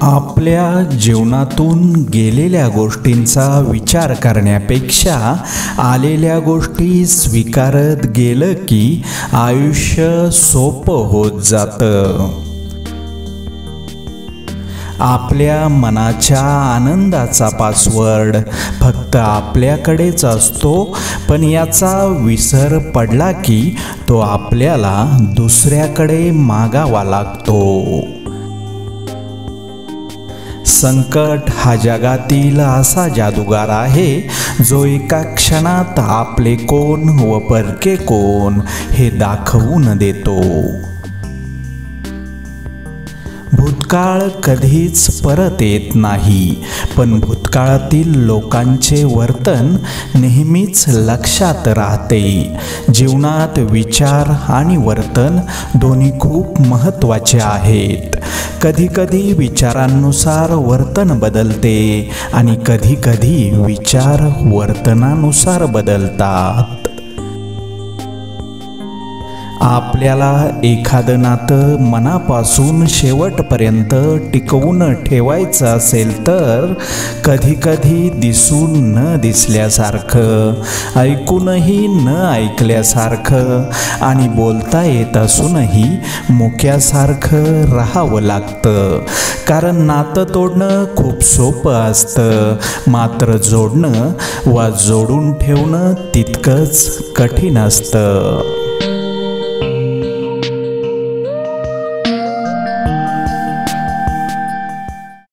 आपल्या जीवनातून गेलेल्या गोष्टींचा विचार करण्यापेक्षा आलेल्या गोष्टी स्वीकारत गेलं की आयुष्य सोपं होत जातं. आपल्या मनाच्या आनंदाचा पासवर्ड फक्त आपल्याकडेच असतो, पण याचा विसर पडला की तो आपल्याला दुसऱ्याकडे मागावा लागतो. संकट हा जगातील असा जादूगार आहे जो एका क्षणात आपले कोण व परके कोण हे दाखवून देतो. भूतकाळ कधीच परत येत नाही, पण भूतकाळातील लोकांचे वर्तन नेहमीच लक्षात राहते. जीवनात विचार आणि वर्तन दोन्ही खूप महत्त्वाचे आहेत. कधीकधी विचारांनुसार वर्तन बदलते आणि कधीकधी विचार वर्तनानुसार बदलतात. आपल्याला एखादं नातं मनापासून शेवटपर्यंत टिकवून ठेवायचं असेल तर कधीकधी दिसून न दिसल्यासारखं, ऐकूनही न ऐकल्यासारखं आणि बोलता येत असूनही मुक्यासारखं राहावं लागतं. कारण नातं तोडणं खूप सोपं असतं, मात्र जोडणं वा जोडून ठेवणं तितकंच कठीण असतं.